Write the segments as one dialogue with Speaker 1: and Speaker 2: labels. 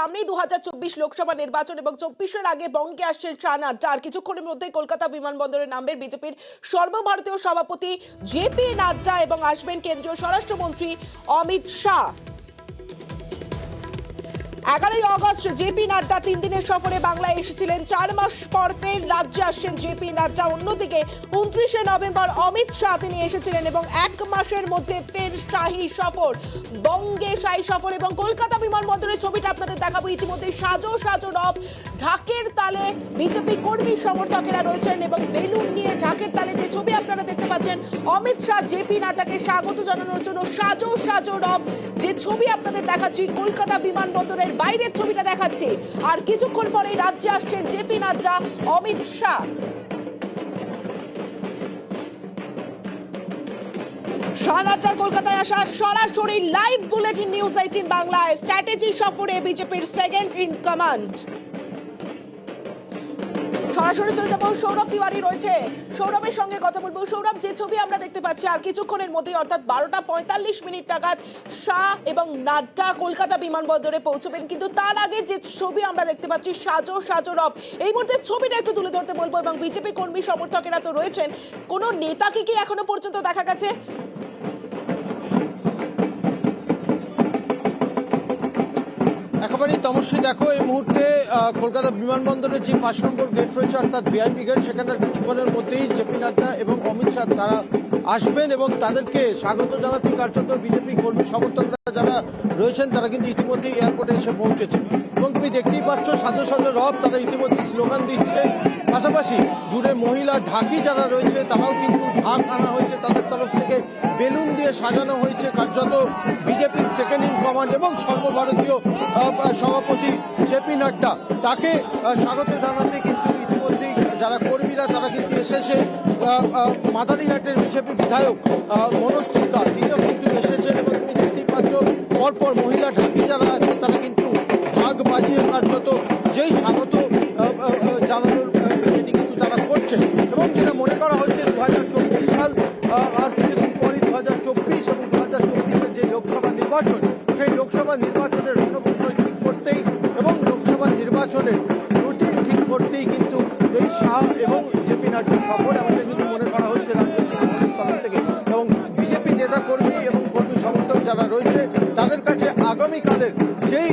Speaker 1: সামনেই 2024 লোকসভা নির্বাচন এবং 24-এর আগে বঙ্গে আসছেন শাহ নাড্ডা। আর কিছুক্ষণের মধ্যেই কলকাতা বিমানবন্দরে নামবেন বিজেপির সর্বভারতীয় সভাপতি জেপি নাড্ডা এবং আসবেন কেন্দ্রীয় স্বরাষ্ট্রমন্ত্রী অমিত শাহ। 11ই আগস্ট জেপি নাড্ডা 3 দিনের সফরে বাংলায় এসেছিলেন। 4 মাস পর ফের রাজ্যে আসছেন জেপি নাড্ডা। অন্যদিকে 29শে নভেম্বর অমিত শাহ তিনি এসেছিলেন এবং 1 মাসের মধ্যে ফের শাহী সফর, বঙ্গে শাহী সফর। এবং কলকাতা বিমানবন্দরের ছবিটা আপনাদের দেখাবো। ইতিমধ্যে সাজো সাজো রব, ঢাকের তালে বিজেপি কর্মী সমর্থকেরা রয়েছেন এবং বেলুন নিয়ে ঢাকের তালে যে ছবি আপনারা দেখতে পাচ্ছেন, অমিত শাহ জেপি নাড্ডাকে স্বাগত জানানোর জন্য সাজো সাজো রব যে ছবি আপনাদের দেখাচ্ছি, কলকাতা বিমানবন্দরের বাইরের ছবিটা দেখাচ্ছি। আর কিছুক্ষণ পরেই রাজ্যে আসছেন জেপি নাড্ডা, অমিত শাহ। শাহ নাড্ডার কলকাতায় আসা সরাসরি লাইভ বুলেটিন নিউজ 18 বাংলায়। স্ট্র্যাটেজি সফরে বিজেপির সেকেন্ড ইন কমান্ড। সরাসরি চলে যাবো, সৌরভ তিওয়ারি রয়েছে, সৌরভের সঙ্গে কথা বলবো। সৌরভ, যে ছবি আমরা দেখতে পাচ্ছি আর কিছুক্ষণের মধ্যে অর্থাৎ 12টা 45 মিনিট নাগাদ শাহ এবং নাড্ডা কলকাতা বিমানবন্দরে পৌঁছবেন, কিন্তু তার আগে যে ছবি আমরা দেখতে পাচ্ছি সাজো সাজো রব, এই মুহূর্তে ছবিটা একটু তুলে ধরতে বলবো। এবং বিজেপি কর্মী সমর্থকেরা তো রয়েছেন, কোনো নেতাকে কি এখনো পর্যন্ত দেখা গেছে?
Speaker 2: একেবারেই তমস্বী, দেখো এই মুহূর্তে কলকাতা বিমানবন্দরের যে 5 নম্বর গেট রয়েছে অর্থাৎ ভিআইপি গেট, সেখানকার কিছুক্ষণের মধ্যেই জেপি নাড্ডা এবং অমিত শাহ তারা আসবেন এবং তাদেরকে স্বাগত জানাতে কার্যত বিজেপি কর্মী সমর্থকরা যারা রয়েছেন তারা কিন্তু ইতিমধ্যেই এয়ারপোর্টে এসে পৌঁছেছে। এবং তুমি দেখতেই পাচ্ছ সাজো সাজো রব, তারা ইতিমধ্যে স্লোগান দিচ্ছে। পাশাপাশি দূরে মহিলা ঢাকি যারা রয়েছে তারাও কিন্তু ঢাক আনা হয়েছে, তাদের তরফ থেকে বেলুন দিয়ে সাজানো হয়েছে কার্যত বিজেপির সেকেন্ড ইন কমান্ড এবং সর্বভারতীয় সভাপতি জেপি নাড্ডা, তাকে স্বাগত জানাতে কিন্তু ইতিমধ্যেই যারা কর্মীরা তারা কিন্তু এসেছে। মাদারিঘাটের বিজেপি বিধায়ক মনোজ টিকা তিনিও কিন্তু এসেছেন এবং তুমি দেখতেই পাচ্ছ পরপর মহিলা ঢাকি যারা আছে তারা কিন্তু ঢাক বাজিয়ে কার্যত যেই স্বাগত জানানোর সেটি কিন্তু তারা করছেন। এবং যেটা মনে করা হচ্ছে 2024 সাল আর কিছুদিন পরই 2024 এবং 2024-এর যে লোকসভা নির্বাচন, সেই লোকসভা নির্বাচনের রণকৌশল ঠিক করতেই এবং লোকসভা নির্বাচনের রুটিন ঠিক করতেই কিন্তু এই শাহ এবং জেপি নাড্ডার সফর আমাকে কিন্তু মনে করা হচ্ছে রাজনৈতিক তরফ থেকে। এবং বিজেপি নেতা কর্মী এবং কর্মী সমর্থক যারা রয়েছে তাদের কাছে আগামীকালের যেই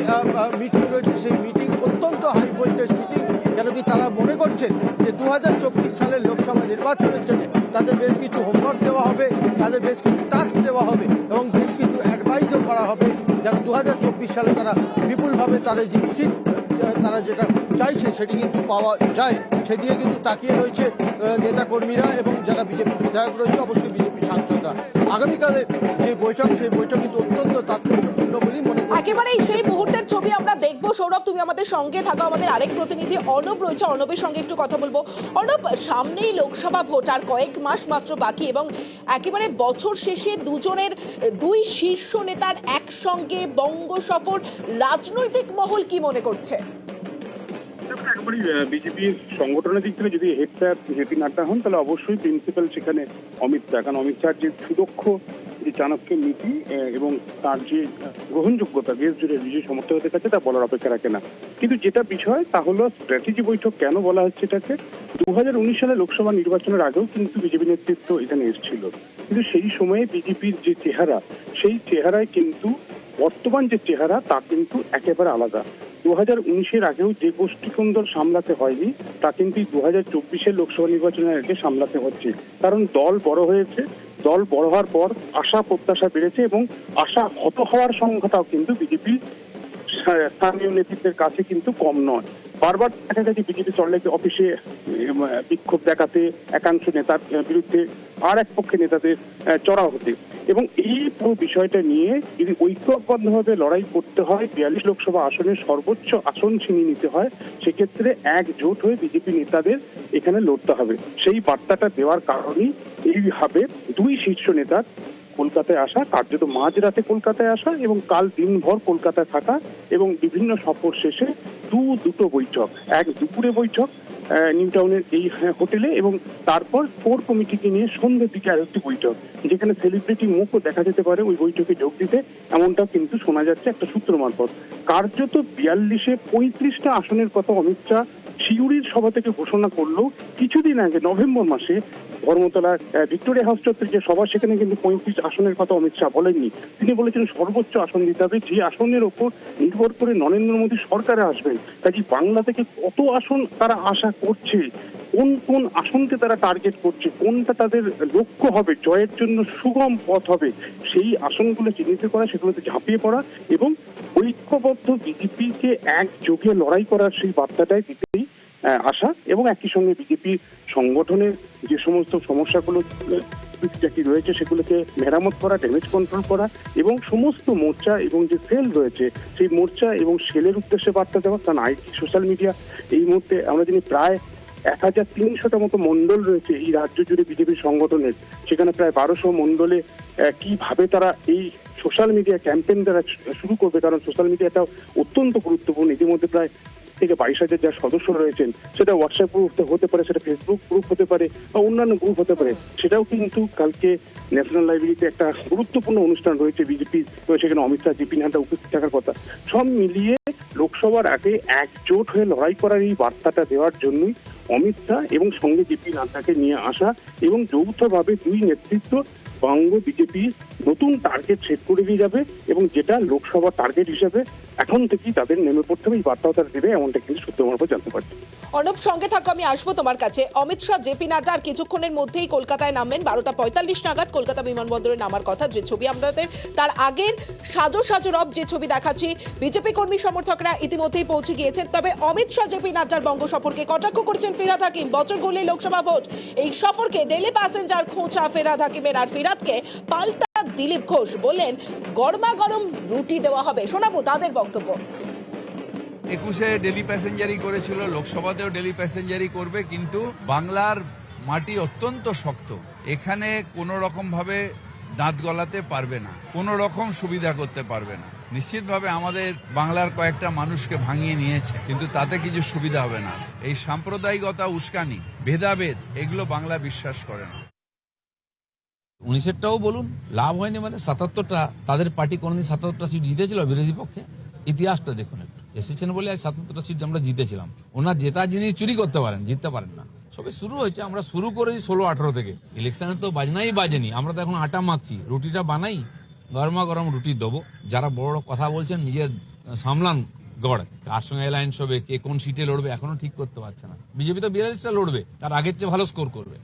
Speaker 2: মিটিং রয়েছে সেই মিটিং অত্যন্ত হাই ভোল্টেজ মিটিং, কেন কি তারা মনে করছেন যে 2024 সালের লোকসভা নির্বাচনের জন্য তাদের বেশ কিছু হোমওয়ার্ক দেওয়া হবে, তাদের বেশ কিছু টাস্ক দেওয়া হবে এবং বেশ কিছু অ্যাডভাইসও করা হবে যেন 2024 সালে তারা বিপুলভাবে তারা যে সিট তারা যেটা চাইছে সেটি কিন্তু পাওয়া যায়, সেদিকে কিন্তু তাকিয়ে রয়েছে নেতাকর্মীরা এবং যারা বিজেপি বিধায়ক রয়েছে, অবশ্যই বিজেপি সাংসদরা। আগামীকালের যে বৈঠক সেই বৈঠক কিন্তু অত্যন্ত তাৎপর্যপূর্ণ বলেই মনে করি।
Speaker 1: একেবারেই সেই মুহূর্তের ছবি আমরা দেখবো। সৌরভ, তুমি আমাদের সঙ্গে থাকো, আমাদের আরেক প্রতিনিধি অর্ণব রয়েছে, অর্ণবের সঙ্গে একটু কথা বলবো। অর্ণব, সামনেই লোকসভা ভোট আর কয়েক মাস মাত্র বাকি এবং একেবারে বছর শেষে দুই শীর্ষ নেতার একসঙ্গে বঙ্গ সফর, রাজনৈতিক মহল কি মনে করছে?
Speaker 3: বিজেপির সংগঠনের দিক থেকে যদি হেড স্যার জেপি নাড্ডা হন তাহলে অবশ্যই প্রিন্সিপাল সেখানে অমিত শাহ, কারণ অমিত শাহর যে সুদক্ষ যে চাণক্য নীতি এবং তার যে গ্রহণযোগ্যতা দেশ জুড়ে বিজেপি সমর্থকদের কাছে তা বলার অপেক্ষা রাখে না। কিন্তু যেটা বিষয় তা হলো স্ট্র্যাটেজি বৈঠক কেন বলা হচ্ছে এটাকে। 2019 সালে লোকসভা নির্বাচনের আগেও কিন্তু বিজেপি নেতৃত্ব এখানে এসেছিল, কিন্তু সেই সময়ে বিজেপির যে চেহারা সেই চেহারায় কিন্তু বর্তমান যে চেহারা তা কিন্তু একেবারে আলাদা। 2019-এর আগেও যে গোষ্ঠী সুন্দর সামলাতে হয়নি তা কিন্তু 2024-এর লোকসভা নির্বাচনের আগে সামলাতে হচ্ছে, কারণ দল বড় হয়েছে, দল বড় হওয়ার পর আশা প্রত্যাশা বেড়েছে এবং আশা হত হওয়ার সংখ্যাটাও কিন্তু বিজেপি স্থানীয় নেতৃত্বের কাছে কিন্তু কম নয়। বারবার দেখা গেছে বিজেপি সল্টলেক অফিসে বিক্ষোভ দেখাতে, একাংশ নেতার বিরুদ্ধে আর এক পক্ষে নেতাদের চড়াও হতে, এবং এই পুরো বিষয়টা নিয়ে যদি ঐক্যবদ্ধভাবে লড়াই করতে হয়, 42 লোকসভা আসনের সর্বোচ্চ আসন ছিনিয়ে নিতে হয়, সেক্ষেত্রে একজোট হয়ে বিজেপি নেতাদের এখানে লড়তে হবে। সেই বার্তাটা দেওয়ার কারণেই এইভাবে দুই শীর্ষ নেতার কলকাতায় আসা, কার্যত মাঝরাতে কলকাতায় আসা এবং কাল দিনভর কলকাতায় থাকা এবং বিভিন্ন সফর শেষে দুটো বৈঠক, এক দুপুরে বৈঠক, নিউ টাউনের এই হোটেলে, এবং তারপর কোর কমিটিকে নিয়ে সন্ধ্যের দিকে আরেকটি বৈঠক, যেখানে সেলিব্রিটি মুখও দেখা যেতে পারে ওই বৈঠকে যোগ দিতে, এমনটাও কিন্তু শোনা যাচ্ছে একটা সূত্র মারফত। কার্যত 42-এ 35টা আসনের কথা অমিত শাহ সিউড়ির সভা থেকে ঘোষণা করলেও কিছুদিন আগে নভেম্বর মাসে ধর্মতলার ভিক্টোরিয়া হাউস চত্বরে যে সভা, সেখানে কিন্তু 35 আসনের কথা অমিত শাহ বলেননি। তিনি বলেছেন সর্বোচ্চ আসন দিতে হবে, যে আসনের ওপর নির্ভর করে নরেন্দ্র মোদী সরকারে আসবেন। কাজে বাংলা থেকে কত আসন তারা আশা করছে, কোন কোন আসনকে তারা টার্গেট করছে, কোনটা তাদের লক্ষ্য হবে, জয়ের জন্য সুগম পথ হবে, সেই আসনগুলো চিহ্নিত করা, সেগুলোতে ঝাঁপিয়ে পড়া এবং ঐক্যবদ্ধ বিজেপিকে একযোগে লড়াই করার সেই বার্তাটাই দিতেই আশা। এবং একই সঙ্গে বিজেপি সংগঠনের যে সমস্ত সমস্যাগুলো রয়েছে সেগুলোকে মেরামত করা, ড্যামেজ কন্ট্রোল করা, এবং সমস্ত মোর্চা এবং যে সেল রয়েছে সেই মোর্চা এবং সেলের উদ্দেশ্যে বার্তা দেওয়া। কারণ সোশ্যাল মিডিয়া এই মুহূর্তে আমরা জানি প্রায় 1300টা মতো মন্ডল রয়েছে এই রাজ্য জুড়ে বিজেপির সংগঠনের, সেখানে প্রায় 1200 মন্ডলে কিভাবে তারা এই সোশ্যাল মিডিয়া ক্যাম্পেইন তারা শুরু করবে, কারণ সোশ্যাল মিডিয়াটা অত্যন্ত গুরুত্বপূর্ণ। ইতিমধ্যে প্রায় থেকে 22,000 যারা সদস্য রয়েছেন, সেটা হোয়াটসঅ্যাপ গ্রুপ হতে পারে, সেটা ফেসবুক গ্রুপ হতে পারে, বা অন্যান্য গ্রুপ হতে পারে, সেটাও কিন্তু কালকে ন্যাশনাল লাইব্রেরিতে একটা গুরুত্বপূর্ণ অনুষ্ঠান রয়েছে বিজেপি, সেখানে অমিত শাহ, জেপি নাড্ডা উপস্থিত থাকার কথা। সব মিলিয়ে লোকসভার আগে একজোট হয়ে লড়াই করার এই বার্তাটা দেওয়ার জন্যই অমিত শাহ এবং সঙ্গে জেপি নাড্ডাকে নিয়ে আসা, এবং যৌথভাবে দুই নেতৃত্ব বঙ্গ বিজেপি নতুন টার্গেট সেট করে দিয়ে যাবে, এবং যেটা লোকসভা টার্গেট হিসেবে এখন থেকেই তাদের নেমে পড়তে হবে, এই বার্তাও তারা দেবে, এমনটা কিন্তু সূত্র মারফত জানতে পারছি।
Speaker 1: অর্ণব, সঙ্গে থাকো, আমি আসবো তোমার কাছে। অমিত শাহ, জেপি নাড্ডা আর কিছুক্ষণের মধ্যেই কলকাতায় নামবেন। 12:45 নাগাদ কলকাতা বিমানবন্দরে নামার কথা। যে ছবি আমাদের তার আগের সাজো রব যে ছবি দেখাচ্ছি, বিজেপি কর্মী সমর্থকরা ইতিমধ্যেই পৌঁছে গিয়েছেন। তবে অমিত শাহ জেপি নাড্ডার বঙ্গ সফরকে কটাক্ষ করেছেন ফিরহাদ হাকিম। বছর গড়লেই লোকসভা ভোট, এই সফরকে ডেলি প্যাসেঞ্জার খোঁচা ফিরহাদ হাকিমের। আর ফিরহাদকে পাল্টা দিলীপ ঘোষ বললেন গরমা গরম রুটি দেওয়া হবে। শোনাবো তাদের বক্তব্য।
Speaker 4: 21-এ ডেলি প্যাসেঞ্জারি করেছিল, লোকসভাতেও ডেলি প্যাসেঞ্জারি করবে, কিন্তু বাংলার মাটি অত্যন্ত শক্ত, এখানে কোনো রকম ভাবে দাঁত গলাতে পারবে না, কোনো রকম সুবিধা করতে পারবে না। নিশ্চিতভাবে আমাদের বাংলার কয়েকটা মানুষকে ভাঙিয়ে নিয়েছে, কিন্তু তাতে কিছু সুবিধা হবে না। এই সাম্প্রদায়িকতা, উস্কানি, ভেদাভেদ, এগুলো বাংলা বিশ্বাস করে না।
Speaker 5: 19-টাও বলুন, লাভ হয়নি, মানে 77টা তাদের পার্টি কোনদিন 77টা সিট জিতেছিল বিরোধী পক্ষে? ইতিহাসটা দেখুন একটু। এসেছেন বলে 77টা সিট আমরা জিতেছিলাম। ওনার জেতা জিনিস চুরি করতে পারেন, জিততে পারেন না। সবে শুরু হয়েছে, আমরা শুরু করেছি 16-18 থেকে। ইলেকশনে তো বাজনাই বাজেনি, আমরা তো এখন আটা মাখছি, রুটিটা বানাই, গরমা গরম রুটি দেবো। যারা বড় কথা বলছেন নিজের সামলান গড়, কার সঙ্গে অ্যালায়েন্স হবে, কে কোন সিটে লড়বে এখনো ঠিক করতে পারছে না। বিজেপি তো 42টা লড়বে, তার আগের চেয়ে ভালো স্কোর করবে।